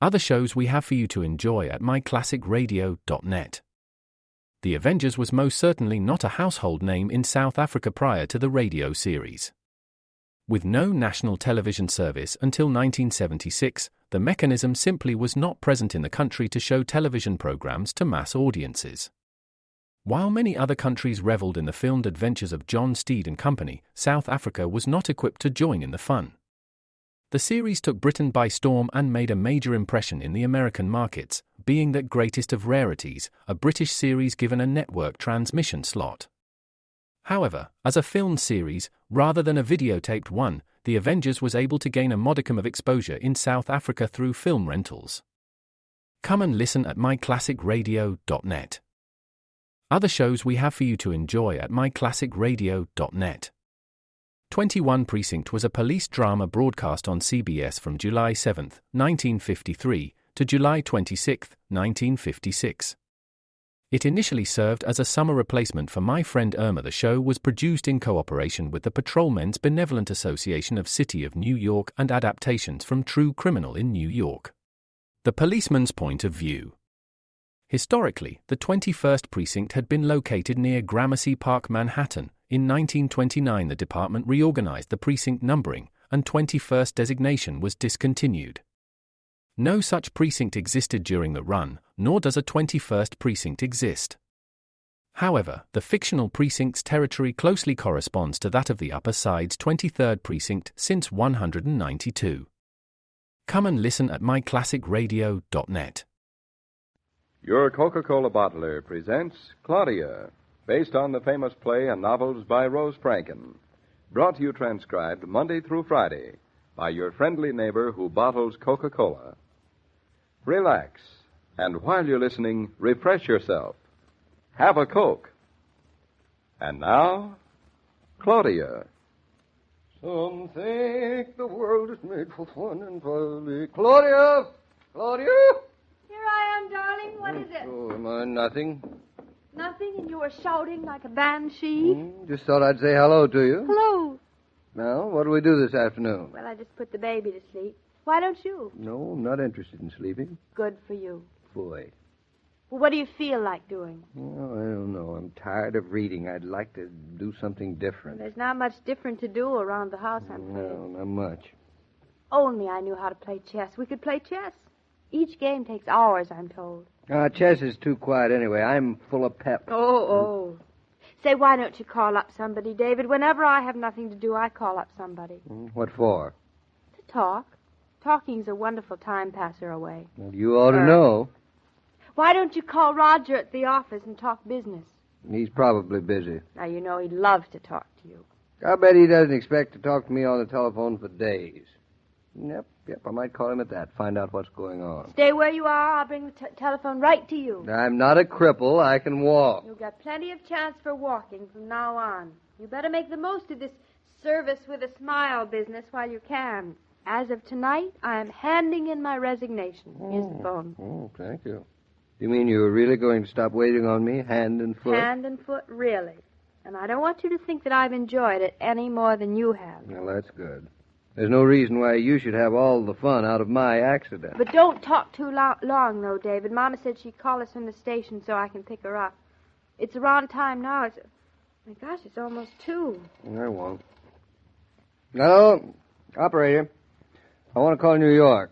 Other shows we have for you to enjoy at myclassicradio.net. The Avengers was most certainly not a household name in South Africa prior to the radio series. With no national television service until 1976, the mechanism simply was not present in the country to show television programs to mass audiences. While many other countries reveled in the filmed adventures of John Steed and company, South Africa was not equipped to join in the fun. The series took Britain by storm and made a major impression in the American markets, being that greatest of rarities, a British series given a network transmission slot. However, as a filmed series, rather than a videotaped one, The Avengers was able to gain a modicum of exposure in South Africa through film rentals. Come and listen at myclassicradio.net. Other shows we have for you to enjoy at myclassicradio.net. 21 Precinct was a police drama broadcast on CBS from July 7, 1953, to July 26, 1956. It initially served as a summer replacement for My Friend Irma. The show was produced in cooperation with the Patrolmen's Benevolent Association of City of New York and adaptations from True Criminal in New York. The Policeman's Point of View. Historically, the 21st Precinct had been located near Gramercy Park, Manhattan. In 1929, the department reorganized the precinct numbering, and 21st designation was discontinued. No such precinct existed during the run, nor does a 21st precinct exist. However, the fictional precinct's territory closely corresponds to that of the Upper Side's 23rd precinct since 192. Come and listen at myclassicradio.net. Your Coca-Cola bottler presents Claudia, based on the famous play and novels by Rose Franken. Brought to you transcribed Monday through Friday by your friendly neighbor who bottles Coca-Cola. Relax, and while you're listening, refresh yourself. Have a Coke. And now, Claudia. Some think the world is made for fun and folly. Claudia! Claudia! Here I am, darling. What is it? Oh, nothing. Nothing, and you were shouting like a banshee? Just thought I'd say hello to you. Hello. Now, what do we do this afternoon? Well, I just put the baby to sleep. Why don't you? No, I'm not interested in sleeping. Good for you. Boy. Well, what do you feel like doing? Oh, I don't know. I'm tired of reading. I'd like to do something different. There's not much different to do around the house, I'm afraid. No, not much. Only I knew how to play chess. We could play chess. Each game takes hours, I'm told. Chess is too quiet anyway. I'm full of pep. Oh. Say, why don't you call up somebody, David? Whenever I have nothing to do, I call up somebody. What for? To talk. Talking's a wonderful time passer away. Well, you ought to know. Why don't you call Roger at the office and talk business? He's probably busy. Now, you know he'd love to talk to you. I bet he doesn't expect to talk to me on the telephone for days. Yep, I might call him at that, find out what's going on. Stay where you are. I'll bring the telephone right to you. I'm not a cripple. I can walk. You've got plenty of chance for walking from now on. You better make the most of this service with a smile business while you can. As of tonight, I am handing in my resignation. Here's the phone. Oh, thank you. You mean you're really going to stop waiting on me, hand and foot? Hand and foot, really. And I don't want you to think that I've enjoyed it any more than you have. Well, that's good. There's no reason why you should have all the fun out of my accident. But don't talk too long, though, David. Mama said she'd call us from the station so I can pick her up. It's around time now. My gosh, it's almost 2. I won't. Hello? Operator. I want to call New York.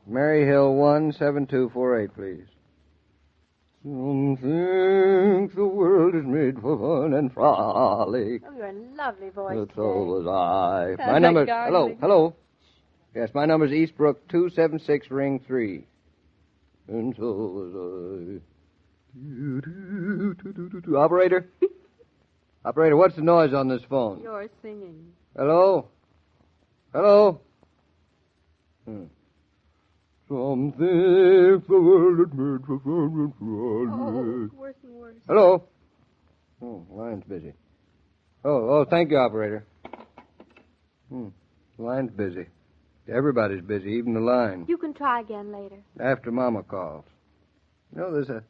Mary Hill 17248, please. Some think the world is made for fun and frolic. Oh, you're a lovely voice But today. so was I. Sounds My number's... like darling. Hello. Yes, my number's Eastbrook 276 ring 3. And so was I. Operator? Operator, what's the noise on this phone? You're singing. Hello? Hello? Some think the world is made for fun and frolic. Oh, worse and worse. Hello? Oh, line's busy. Oh, thank you, operator. Line's busy. Everybody's busy, even the line. You can try again later. After Mama calls. You know, there's a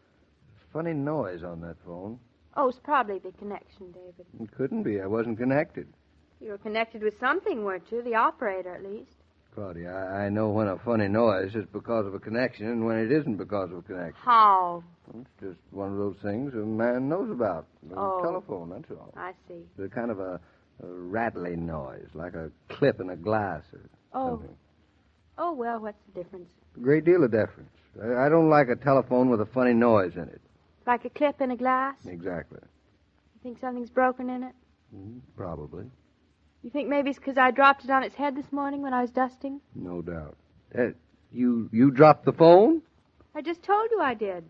funny noise on that phone. Oh, it's probably the connection, David. It couldn't be. I wasn't connected. You were connected with something, weren't you? The operator, at least. Claudia, I know when a funny noise is because of a connection and when it isn't because of a connection. How? It's just one of those things a man knows about. Oh. Telephone, that's all. I see. It's kind of a rattling noise, like a clip in a glass or something. Oh, well, what's the difference? A great deal of difference. I don't like a telephone with a funny noise in it. Like a clip in a glass? Exactly. You think something's broken in it? Probably. You think maybe it's because I dropped it on its head this morning when I was dusting? No doubt. You dropped the phone? I just told you I did.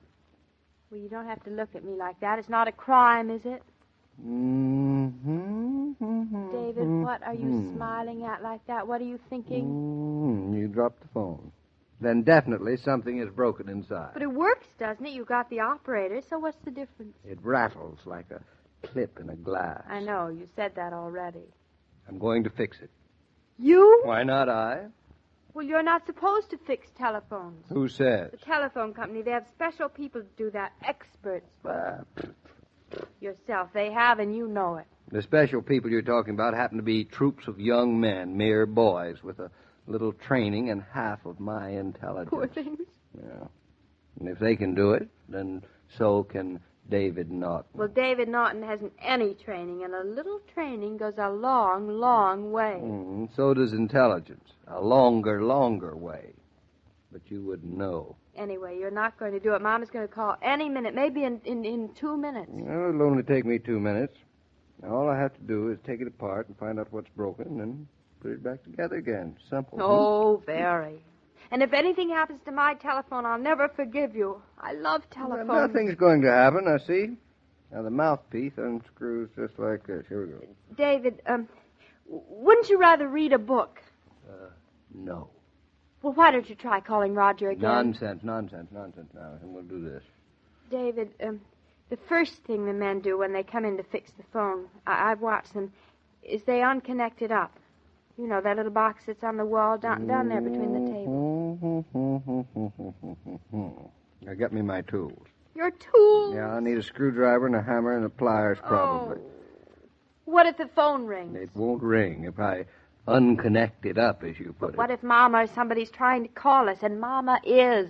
Well, you don't have to look at me like that. It's not a crime, is it? David, what are you smiling at like that? What are you thinking? You dropped the phone. Then definitely something is broken inside. But it works, doesn't it? You got the operator, so what's the difference? It rattles like a clip in a glass. I know, you said that already. I'm going to fix it. You? Why not I? Well, you're not supposed to fix telephones. Who says? The telephone company, they have special people to do that, experts. Yourself, they have, and you know it. The special people you're talking about happen to be troops of young men, mere boys, with a little training and half of my intelligence. Poor things. Yeah. And if they can do it, then so can David Norton. Well, David Norton hasn't any training, and a little training goes a long, long way. So does intelligence. A longer way. But you wouldn't know. Anyway, you're not going to do it. Mama's going to call any minute, maybe in 2 minutes. Well, it'll only take me 2 minutes. Now, all I have to do is take it apart and find out what's broken and then put it back together again. Simple. Oh, very. And if anything happens to my telephone, I'll never forgive you. I love telephones. Well, nothing's going to happen, I see. Now, the mouthpiece unscrews just like this. Here we go. David, wouldn't you rather read a book? No. Well, why don't you try calling Roger again? Nonsense now. And we'll do this. David, the first thing the men do when they come in to fix the phone, I've watched them, is they unconnect it up. You know, that little box that's on the wall down there between the tables. Now, get me my tools. Your tools? Yeah, I'll need a screwdriver and a hammer and a pliers, probably. Oh. What if the phone rings? It won't ring if I unconnect it up, as you put it. What if Mama or somebody's trying to call us, and Mama is?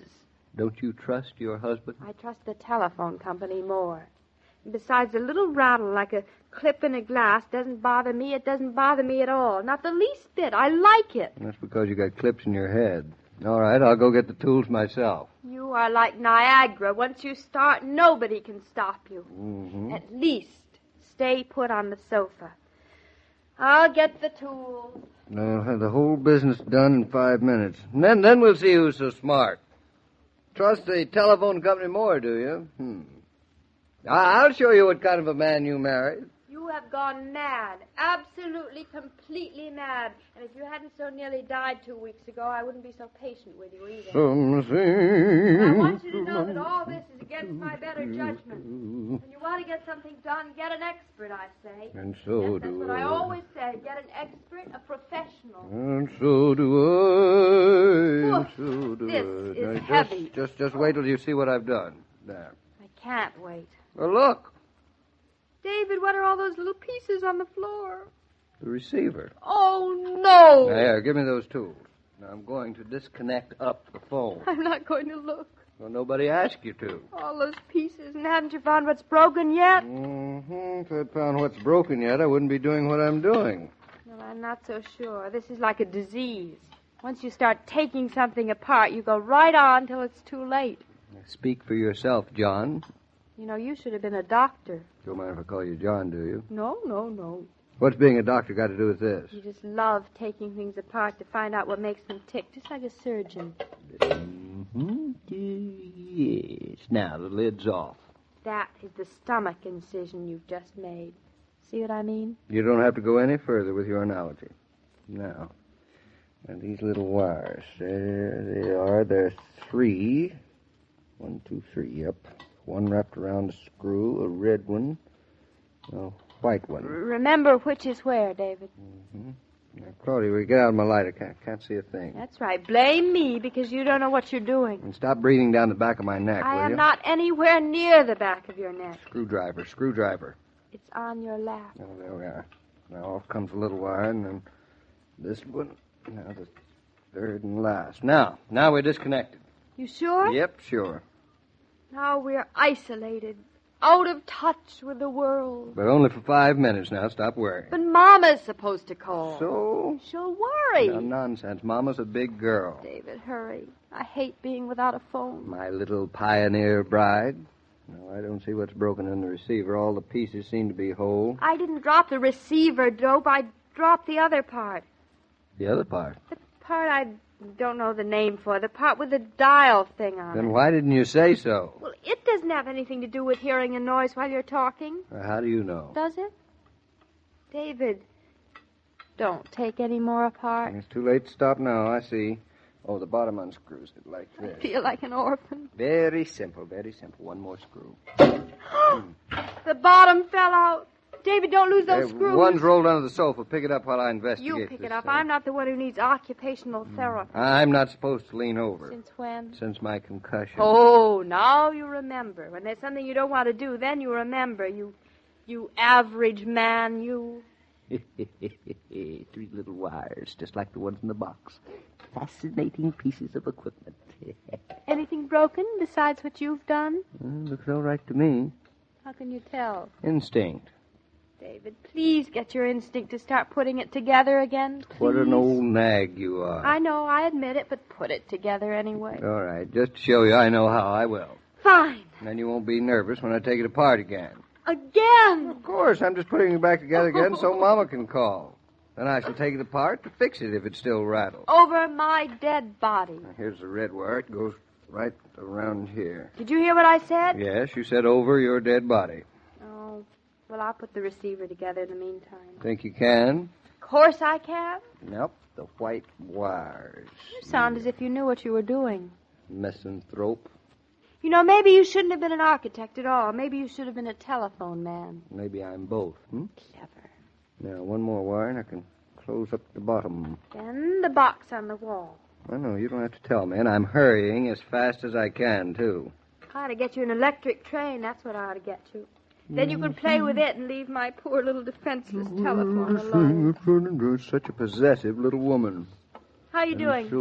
Don't you trust your husband? I trust the telephone company more. And besides, a little rattle like a clip in a glass doesn't bother me. It doesn't bother me at all. Not the least bit. I like it. That's because you got clips in your head. All right, I'll go get the tools myself. You are like Niagara. Once you start, nobody can stop you. At least stay put on the sofa. I'll get the tools. I'll have the whole business done in 5 minutes. And then we'll see who's so smart. Trust the telephone company more, do you? I'll show you what kind of a man you married. You have gone mad. Absolutely, completely mad. And if you hadn't so nearly died 2 weeks ago, I wouldn't be so patient with you either. And I want you to know that all this is against my better judgment. When you want to get something done, get an expert, I say. And so yes, that's what I always say. Get an expert, a professional. And so do I. Oof, And so do this I. is heavy. Just wait till you see what I've done. There. I can't wait. Well, look. David, what are all those little pieces on the floor? The receiver. Oh, no. There, give me those tools. Now, I'm going to disconnect up the phone. I'm not going to look. Well, nobody asked you to. All those pieces, and haven't you found what's broken yet? If I'd found what's broken yet, I wouldn't be doing what I'm doing. Well, I'm not so sure. This is like a disease. Once you start taking something apart, you go right on till it's too late. Speak for yourself, John. You know, you should have been a doctor. Don't mind if I call you John, do you? No. What's being a doctor got to do with this? You just love taking things apart to find out what makes them tick, just like a surgeon. Yes. Now, the lid's off. That is the stomach incision you've just made. See what I mean? You don't have to go any further with your analogy. Now, and these little wires, there they are. There's 3. 1, 2, 3, yep. One wrapped around a screw, a red one, a white one. Remember which is where, David. Now, Claudia, will you get out of my light? I can't see a thing. That's right. Blame me because you don't know what you're doing. And stop breathing down the back of my neck, will you? I am not anywhere near the back of your neck. Screwdriver. It's on your lap. Oh, there we are. Now, off comes a little wire, and then this one. Now, the Third and last. Now we're disconnected. You sure? Yep, sure. Now we're isolated, out of touch with the world. But only for 5 minutes now. Stop worrying. But Mama's supposed to call. So? She'll worry. No nonsense. Mama's a big girl. David, hurry. I hate being without a phone. My little pioneer bride. No, I don't see what's broken in the receiver. All the pieces seem to be whole. I didn't drop the receiver, Dope. I dropped the other part. The other part? The part I don't know the name for. The part with the dial thing on it. Then why didn't you say so? Well, it doesn't have anything to do with hearing a noise while you're talking. How do you know? Does it? David, don't take any more apart. It's too late to stop now. I see. Oh, the bottom unscrews it like this. I feel like an orphan. Very simple, very simple. One more screw. The bottom fell out. David, don't lose those screws. One's rolled under the sofa. Pick it up while I investigate. You pick it up. Thing. I'm not the one who needs occupational therapy. I'm not supposed to lean over. Since when? Since my concussion. Oh, now you remember. When there's something you don't want to do, then you remember. You average man, you. 3 little wires, just like the ones in the box. Fascinating pieces of equipment. Anything broken besides what you've done? Looks all right to me. How can you tell? Instinct. David, please get your instinct to start putting it together again, please. What an old nag you are. I know, I admit it, but put it together anyway. All right, just to show you I know how, I will. Fine. And then you won't be nervous when I take it apart again. Again? Of course, I'm just putting it back together again so Mama can call. Then I shall take it apart to fix it if it still rattles. Over my dead body. Now, here's the red wire. It goes right around here. Did you hear what I said? Yes, you said over your dead body. Oh, well, I'll put the receiver together in the meantime. Think you can? Of course I can. Nope, the white wires. You sound as if you knew what you were doing. Misanthrope. You know, maybe you shouldn't have been an architect at all. Maybe you should have been a telephone man. Maybe I'm both. Clever. Now, one more wire and I can close up the bottom. Then the box on the wall. Oh, no, you don't have to tell me. And I'm hurrying as fast as I can, too. I ought to get you an electric train. That's what I ought to get you. Then you can play with it and leave my poor little defenseless telephone alone. You're such a possessive little woman. How you doing? So,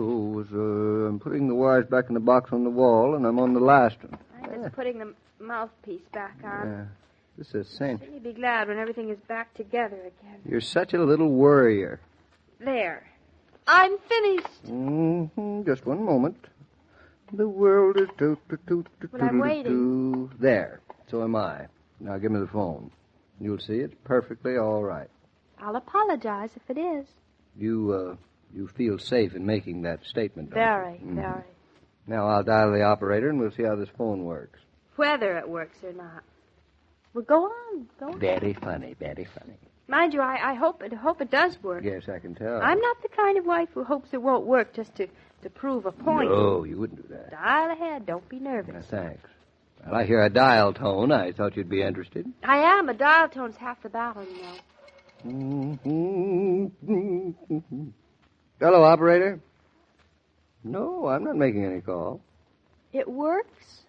I'm putting the wires back in the box on the wall, and I'm on the last one. I'm just putting the mouthpiece back on. This is a cinch. You'll be glad when everything is back together again. You're such a little worrier. There. I'm finished. Just one moment. The world is Well, I'm waiting. There. So am I. Now give me the phone. You'll see it's perfectly all right. I'll apologize if it is. You feel safe in making that statement, don't Very, you? very. Now I'll dial the operator and we'll see how this phone works. Whether it works or not. Well, go on. Go on. Very funny, very funny. Mind you, I hope it does work. Yes, I can tell. I'm not the kind of wife who hopes it won't work just to prove a point. No, you wouldn't do that. Dial ahead. Don't be nervous. Thanks. Well, I hear a dial tone. I thought you'd be interested. I am. A dial tone's half the battle, you know. Hello, operator. No, I'm not making any call. It works?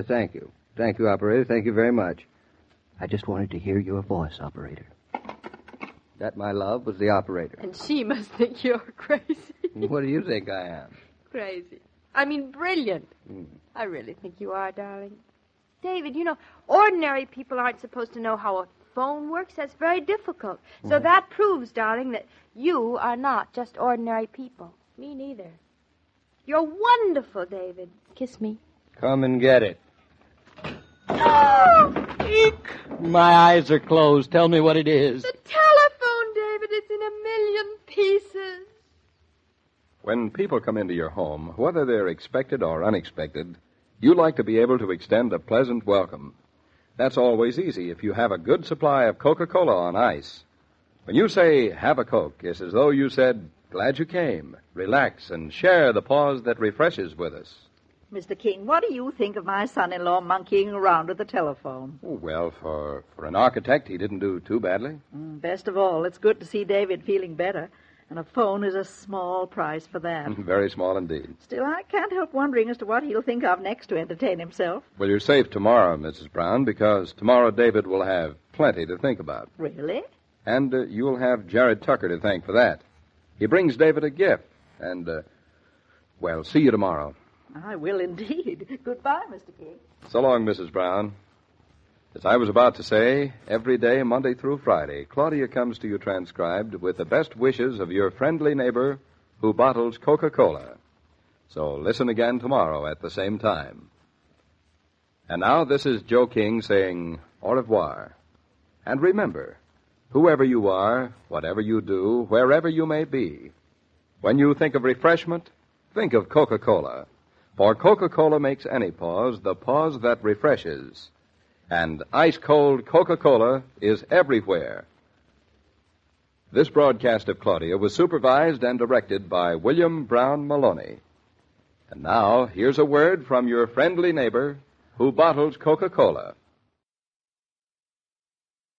Thank you. Thank you, operator. Thank you very much. I just wanted to hear your voice, operator. That, my love, was the operator. And she must think you're crazy. What do you think I am? Crazy. I mean, brilliant. I really think you are, darling. David, you know, ordinary people aren't supposed to know how a phone works. That's very difficult. So that proves, darling, that you are not just ordinary people. Me neither. You're wonderful, David. Kiss me. Come and get it. Oh! Eek! My eyes are closed. Tell me what it is. The telephone, David. It's in a million pieces. When people come into your home, whether they're expected or unexpected, you like to be able to extend a pleasant welcome. That's always easy if you have a good supply of Coca-Cola on ice. When you say, have a Coke, it's as though you said, glad you came. Relax and share the pause that refreshes with us. Mr. King, what do you think of my son-in-law monkeying around with the telephone? Oh, well, for an architect, he didn't do too badly. Best of all, it's good to see David feeling better. And a phone is a small price for that. Very small indeed. Still, I can't help wondering as to what he'll think of next to entertain himself. Well, you're safe tomorrow, Mrs. Brown, because tomorrow David will have plenty to think about. Really? And you'll have Jared Tucker to thank for that. He brings David a gift, and Well, see you tomorrow. I will indeed. Goodbye, Mr. King. So long, Mrs. Brown. As I was about to say, every day, Monday through Friday, Claudia comes to you transcribed with the best wishes of your friendly neighbor who bottles Coca-Cola. So listen again tomorrow at the same time. And now this is Joe King saying au revoir. And remember, whoever you are, whatever you do, wherever you may be, when you think of refreshment, think of Coca-Cola. For Coca-Cola makes any pause the pause that refreshes. And ice-cold Coca-Cola is everywhere. This broadcast of Claudia was supervised and directed by William Brown Maloney. And now, here's a word from your friendly neighbor who bottles Coca-Cola.